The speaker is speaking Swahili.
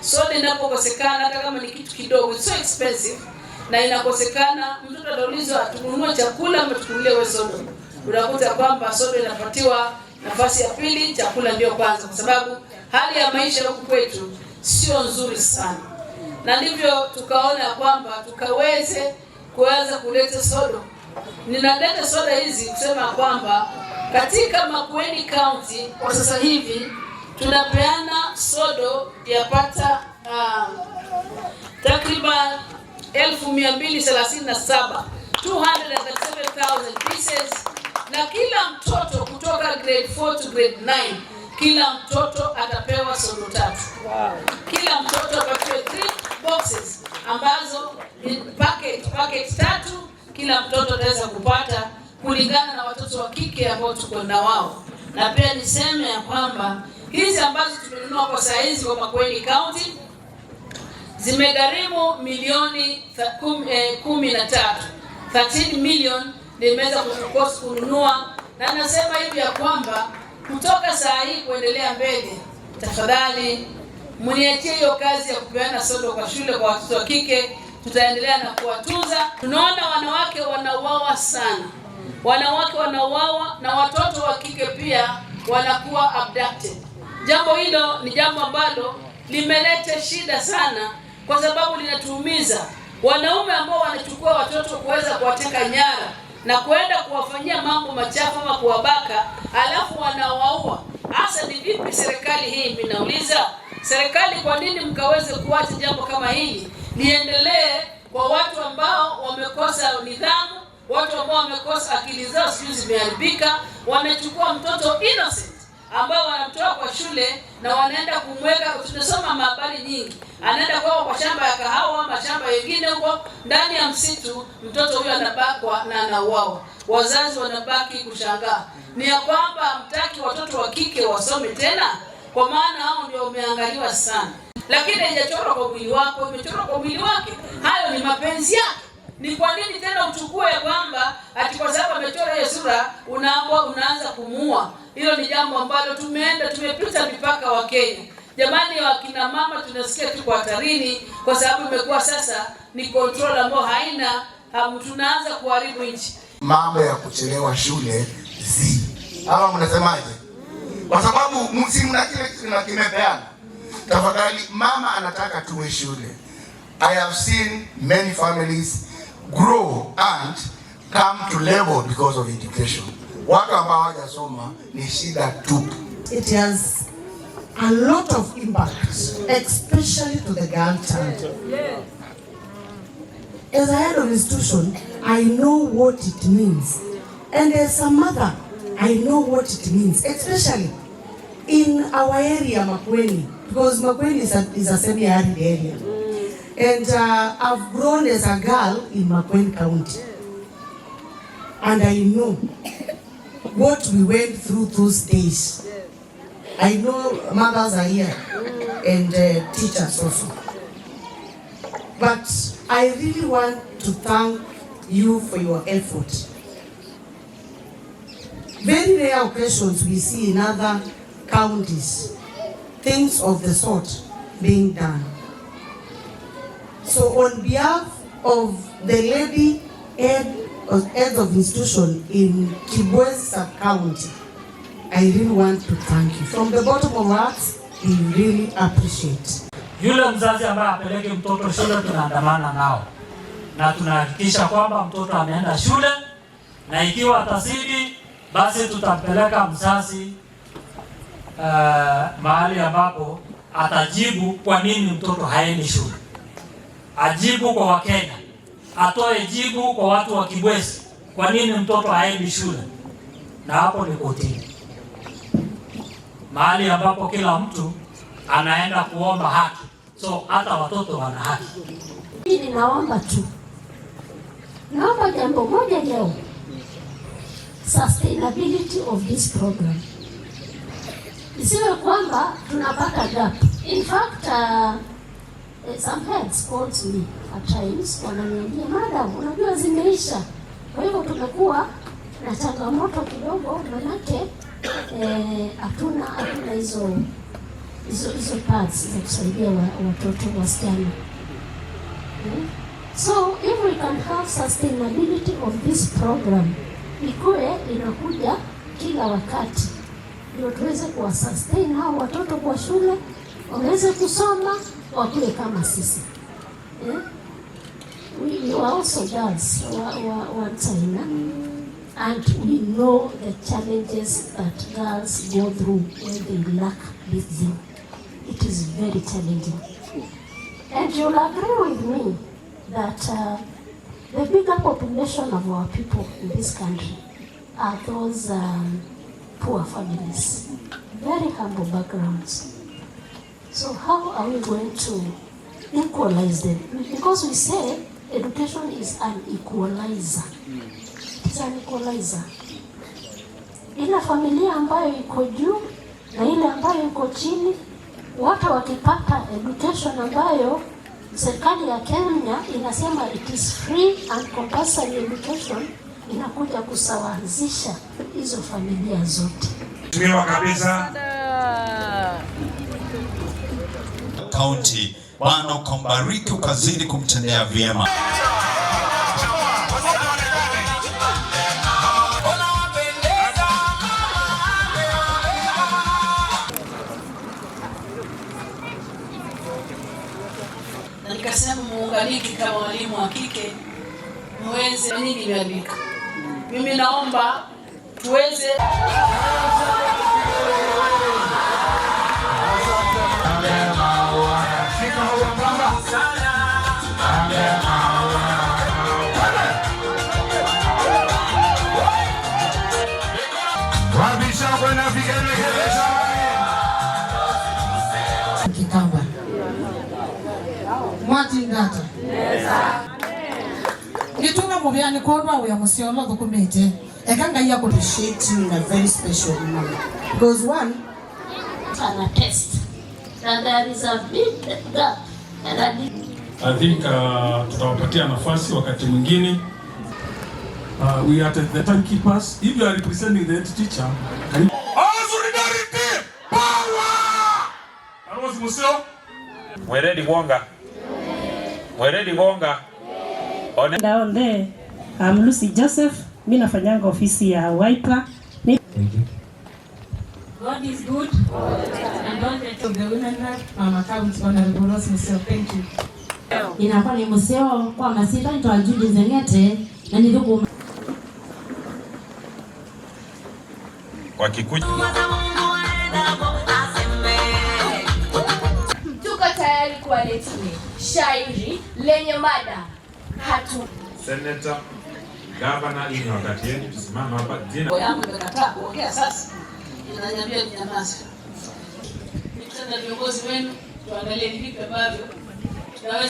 soda inapokosekana, hata kama ni kitu kidogo, it's so expensive, na inakosekana, mtoto anaulizwa tununue chakula ama tukunulie wewe soda. Unakuta kwamba soda inapatiwa nafasi ya pili, chakula ndio kwanza, kwa sababu hali ya maisha huku kwetu sio nzuri sana. Na ndivyo tukaona kwamba tukaweze kuanza kuleta soda. Ninaleta soda hizi kusema kwamba katika Makueni County kwa sasa hivi tunapeana sodo yapata takriban 1237 237,000 pieces, na kila mtoto kutoka grade 4 to grade 9 kila mtoto atapewa sodo 3. Kila mtoto atapewa 3 boxes ambazo packet 3 kila mtoto ataweza kupata kulingana na watoto wa kike ambao tuko na wao. Na pia niseme ya kwamba hizi ambazo tumenunua kwa saa hizi kwa Makueni County zimegharimu milioni 13. 13 million nimeweza kukosa kununua, na nasema hivi ya kwamba kutoka saa hii kuendelea mbele, tafadhali mniachie hiyo kazi ya kupeana sodo kwa shule kwa watoto wa kike. Tutaendelea na kuwatunza. Tunaona wanawake wanauawa sana. Wanawake wanauawa na watoto wa kike pia wanakuwa abducted. Jambo hilo ni jambo ambalo limeleta shida sana, kwa sababu linatuumiza. Wanaume ambao wanachukua watoto kuweza kuwateka nyara na kuenda kuwafanyia mambo machafu ama kuwabaka, alafu wanawaua. Hasa ni vipi serikali hii? Ninauliza serikali, kwa nini mkaweze kuacha jambo kama hili liendelee kwa watu ambao wamekosa nidhamu, watu ambao wamekosa akili zao sijui zimeharibika, wanachukua mtoto innocent ambao wanamtoa kwa shule na wanaenda kumweka. Tunasoma habari nyingi, anaenda kwa shamba ya kahawa, mashamba mengine huko ndani ya msitu, mtoto huyo anabakwa na anauawa. Wazazi wanabaki kushangaa. Ni ya kwamba mtaki watoto wa kike wasome tena, kwa maana hao ndio wameangaliwa sana. Lakini haijachorwa kwa mwili wako, imechorwa kwa mwili wake. Hayo ni mapenzi yake. Ni kwa nini tena uchukue ya kwamba ati kwa sababu amechora hiyo sura unaanza kumuua? Hilo ni jambo ambalo tumepita mipaka wa Kenya. Jamani, wakina mama tunasikia tuko hatarini, kwa sababu imekuwa sasa ni control ambayo haina, tunaanza kuharibu nchi. Mambo ya kuchelewa shule ama mnasemaje? Kwa sababu msimu na kile kitu kimepeana. Tafadhali, mama anataka tuwe shule. I have seen many families grow and come to level because of education. Watu ambao hawajasoma ni shida tupu. It has a lot of impact, especially to the girl child. As a head of institution, I know what it means. And as a mother, I know what it means, especially in our area, Makueni, because Makueni is a semi-arid area. And I've grown as a girl in Makueni County. And I know what we went through those days. I know mothers are here and teachers also. But I really want to thank you for your effort. Very rare occasions we see in other counties things of the sort being done. So on behalf of the lady heads of institution in Kibwezi sub-county, I really want to thank you. From the bottom of our hearts, we really appreciate. Yule mzazi ambaye apeleke mtoto shule tunaandamana nao. Na tunahakikisha kwamba mtoto ameenda shule, na ikiwa atasidi basi tutampeleka mzazi mahali ambapo atajibu kwa nini mtoto haendi shule. Ajibu kwa Wakenya, atoe jibu kwa watu wa Kibwezi kwa nini mtoto haendi shule, na hapo ni kotini, mahali ambapo kila mtu anaenda kuomba haki. So hata watoto wana haki. Mimi naomba jambo moja leo, sustainability of this program. Isiwe kwamba tunapata gap. In fact, some heads calls me at times, wananiambia madam, unajua zimeisha. Kwa hivyo tumekuwa na changamoto kidogo, manake hatuna hizo hizo parts za kusaidia watoto wasichana. So if we can have sustainability of this program, ikuwe inakuja kila wakati, ndio tuweze kuwa sustain hao watoto kwa shule, waweze kusoma, wakule kama sisi. We are also girls wa China, and we know the challenges that girls go through when they lack this thing. It is very challenging. And you'll agree with me that the bigger population of our people in this country are those poor families, very humble backgrounds. So how are we going to equalize them? Because we say education is an equalizer. It's an equalizer. Ile familia ambayo iko juu na ile ambayo iko chini, wote wakipata education ambayo serikali ya Kenya inasema it is free and compulsory education, inakuja kusawazisha hizo familia zote. Tumewa kabisa kaunti, Bwana ukambariki, ukazidi kumtendea vyema. Na nikasema muunganike kama walimu wa kike, muweze nini imeandika. Mimi naomba tuweze Kikamba Martin Gata Ngitunga mubyani kodwa uya musiolo dokumete ekanga ya ko appreciate you in a very special manner because one can attest that there is a big gap and I think tutawapatia nafasi wakati mwingine. We are the timekeepers. If you are representing the head teacher, can you... Solidarity! Power! Arozi Museo? Mweredi Wonga. Mweredi Wonga. Down there, I'm Lucy Joseph. Mimi nafanyanga ofisi ya Wiper. God is good. And all the women Mama County Honorable Rose Museo. Thank you. Inakuwa ni Museo kwa masita nitoa juhudi zengete na niliku kwa Kikuyu. Tuko tayari kuwaletea shairi lenye mada hatu. Senator, Governor, hii ni wakati yenu, tusimama hapa. Jina yangu nimekataa kuongea sasa. Inaniambia ninyamaze. Nikutana na viongozi wenu, tuangalie ni vipi ambavyo tunaweza